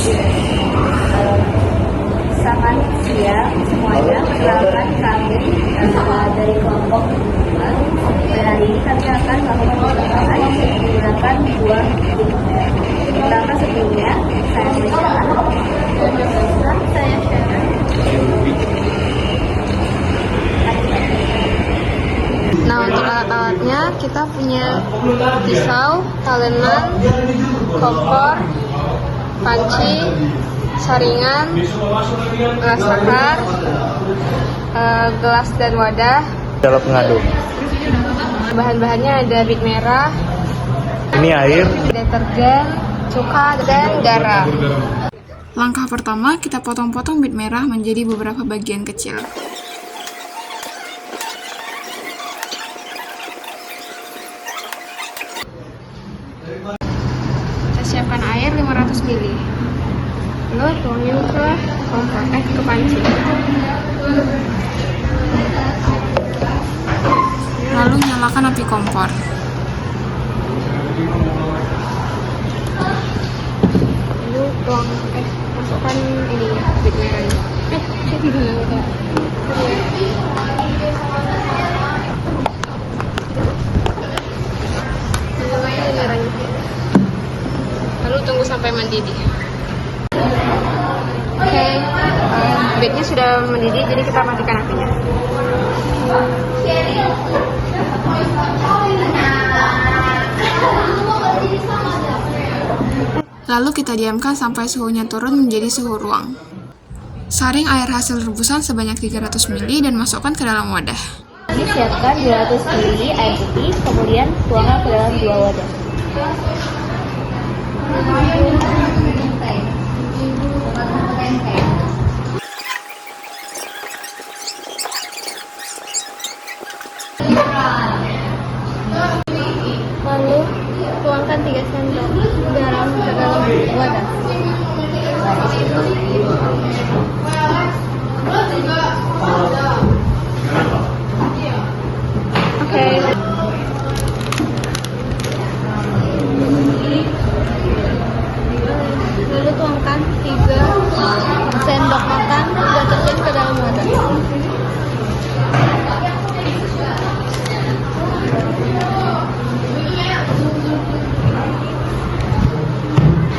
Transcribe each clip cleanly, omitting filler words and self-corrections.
Selamat siang semuanya, perkenalkan kami dari kelompok 5. Hari ini kami akan melakukan pengembangan menggunakan buah bigmer. Pertama sebelumnya, saya Syara. Saya Syara. Nah, untuk alat-alatnya kita punya pisau, talenan, kompor, panci, saringan, gelas takar, gelas dan wadah. Dalam pengaduk. Bahan-bahannya ada bit merah, Ini air. deterjen, cuka, dan garam. Langkah pertama, kita potong-potong bit merah menjadi beberapa bagian kecil. Kita siapkan air 500 ml. Lalu tuangin ke kompor, ke panci. Lalu nyalakan api kompor. Lalu tuang, masukkan ini ya, bit merahnya. Lalu tunggu sampai mendidih. Oke, bitnya sudah mendidih, jadi kita matikan apinya. Lalu kita diamkan sampai suhunya turun menjadi suhu ruang. Saring air hasil rebusan sebanyak 300 ml dan masukkan ke dalam wadah. Siapkan 200 ml air putih, kemudian tuangkan ke dalam 2 wadah. Lalu tuangkan 3 sendok garam ke dalam wadah. Oke. Lalu tuangkan 3 sendok makan deterjen ke dalam wadah.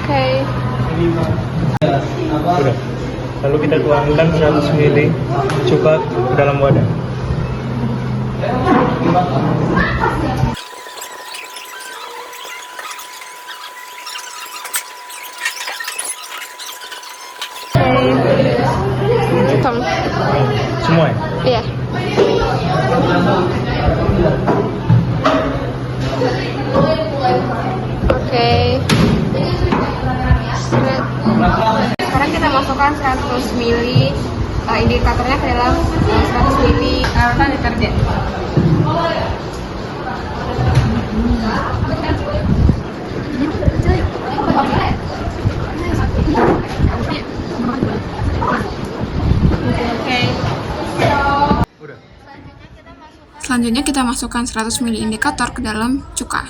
Oke. Sudah. Lalu kita tuangkan 100 ml cuka ke dalam wadah. Tom. Semua ya? Iya. Oke. Sekarang kita masukkan 100 ml indikatornya ke dalam 100 ml larutan deterjen. Oke. Selanjutnya kita masukkan 100 ml indikator ke dalam cuka.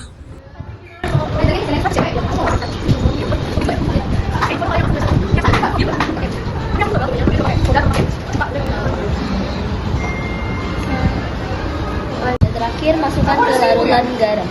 Terakhir, masukkan ke larutan garam.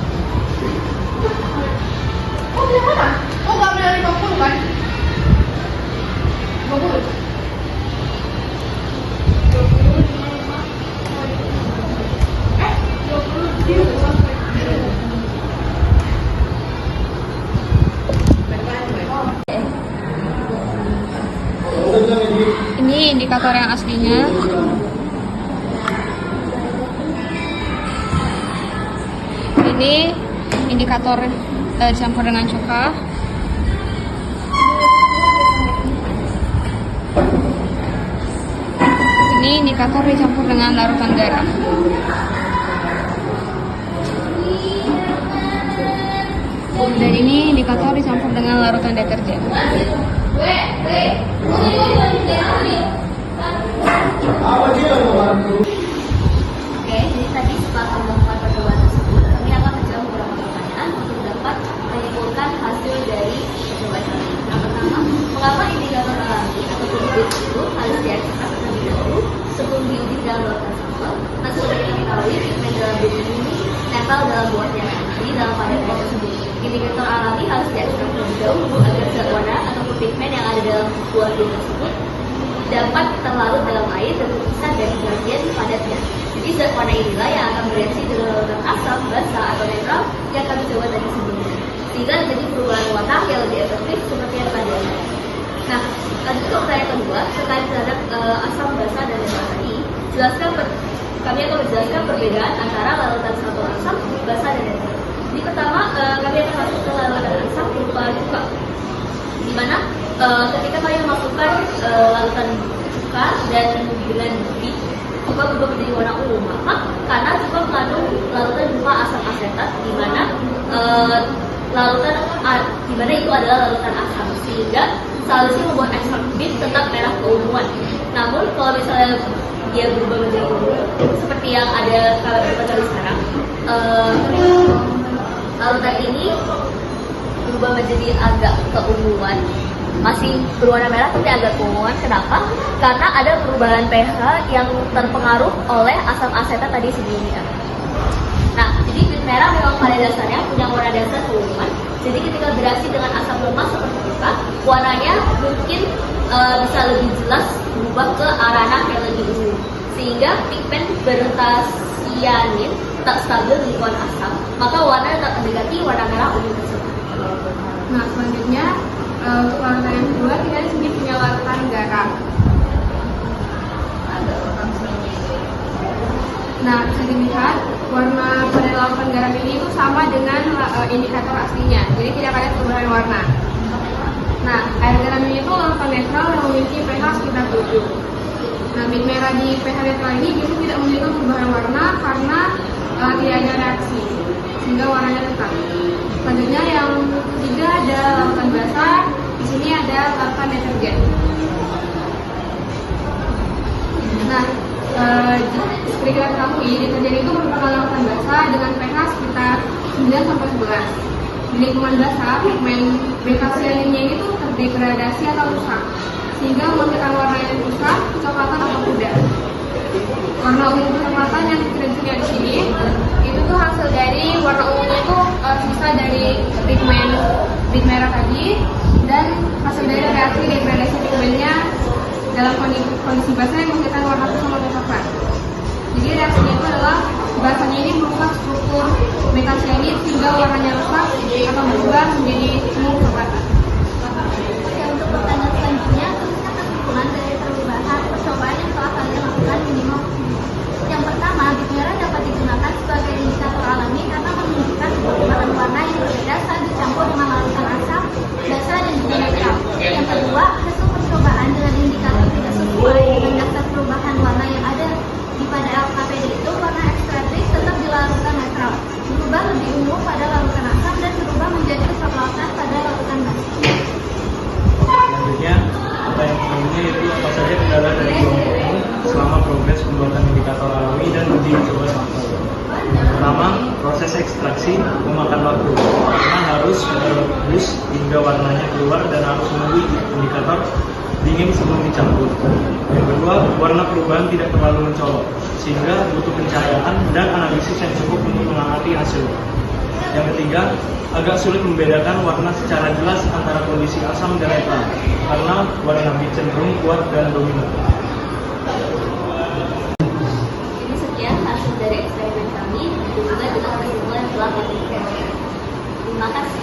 Ini indikator yang aslinya. Ini indikator campur dengan cuka. Ini indikator dicampur dengan larutan garam. Dan ini indikator dicampur dengan larutan deterjen. Oke, jadi tadi setelah melakukan percobaan tersebut, kami akan menjawab beberapa pertanyaan untuk dapat menyimpulkan hasil dari percobaan kami. Yang pertama, mengapa dalam larutan sampel. Nah, seperti yang kita ketahui, pigmen dalam bumi ini nempel dalam buahnya, jadi dalam padat air tersebut. Indikator alami harus diekstrak terlebih dahulu agar zat warna ataupun pigmen yang ada dalam buah bumi tersebut dapat terlarut dalam air dan terpisah dari bagian padatnya. Jadi zat warna inilah yang akan bereaksi dengan larutan asam, basa, atau netral yang kami coba tadi sebelumnya, sehingga terjadi perubahan warna yang lebih efektif seperti yang tadi ada. Nah, lanjut ke pertanyaan kedua terkait terhadap asam, basa, dan netral tadi. Kami akan menjelaskan perbedaan antara larutan sampel asam, basa, dan netral. Jadi pertama, kami akan masuk ke larutan asam berupa cuka, di mana ketika kami memasukkan larutan cuka dan dengan bibit, cuka berubah menjadi warna ungu. Maka karena cuka mengandung larutan berupa asam asetat, di mana itu adalah larutan asam, sehingga seharusnya membuat ekstrak bibit tetap merah keunguan. Namun kalau misalnya dia berubah menjadi ungu, seperti yang ada kalau kita tahu sekarang, larutan ini berubah menjadi agak keunguan, masih berwarna merah tapi agak keunguan. Kenapa? Karena ada perubahan pH yang terpengaruh oleh asam asetat tadi sebelumnya. Nah, jadi bibit merah memang pada dasarnya punya warna dasar keunguan. Jadi ketika bereaksi dengan asam lemas seperti cuka, warnanya mungkin bisa lebih jelas berubah ke arah yang lebih ungu, sehingga pigmen bertasianin tak stabil di lingkungan asam, maka warna tetap mendekati warna merah ungu tersebut. Nah, selanjutnya untuk larutan yang kedua kita di sini punya larutan garam. Nah, bisa dilihat warna pada larutan garam ini itu sama dengan indikator aslinya, jadi tidak ada perubahan warna. Nah, air garam ini itu larutan netral yang memiliki pH sekitar 7. Nah, bit merah di pH netral ini justru tidak menunjukkan perubahan warna karena tidak ada reaksi, sehingga warnanya tetap. Selanjutnya yang ketiga ada larutan basa. Di sini ada larutan detergen. Nah, seperti kita ketahui, detergen itu merupakan larutan basa dengan pH sekitar 9-11. Di lingkungan basa, pigmen betasianinnya itu terdegradasi atau rusak, sehingga menghasilkan warna yang rusak, kecoklatan atau pudar. Warna ungu kecoklatan yang kita lihat di sini itu tuh hasil dari warna ungunya itu sisa dari pigmen bit merah tadi dan hasil dari reaksi degradasi pigmennya dalam kondisi basa yang menghasilkan warna kusam atau coklat. Jadi reaksinya itu adalah basanya ini merusak struktur betasianin sehingga warnanya rusak atau berubah menjadi semu kecoklatan. Untuk pertanyaan selanjutnya, tuliskan kesimpulan dari perubahan percobaan yang telah kalian lakukan minimal. Yang pertama, bit merah dapat digunakan sebagai indikator alami karena menunjukkan perubahan warna yang berbeda saat dicampur dengan larutan asam, basa, dan juga netral. Yang kedua, hasil percobaan dengan indikator tidak sesuai dengan daftar perubahan warna yang ada di pada LKPD itu, warna ekstraktif tetap di larutan netral, berubah lebih ungu pada larutan asam dan berubah menjadi kecoklatan pada larutan basa. Selanjutnya, pertanyaan selanjutnya yaitu apa saja kendala dari kelompok ini selama progres pembuatan indikator alami dan uji coba sampel. Pertama, proses ekstraksi memakan waktu karena harus merebus hingga warnanya keluar dan harus menunggu indikator dingin sebelum dicampur. Yang kedua, warna perubahan tidak terlalu mencolok sehingga butuh pencahayaan dan analisis yang cukup untuk mengamati hasilnya. Yang ketiga, agak sulit membedakan warna secara jelas antara kondisi asam dan netral karena warna bit cenderung kuat dan dominan. Jadi sekian hasil dari eksperimen kami, juga dengan kesimpulan telah kami. Terima kasih.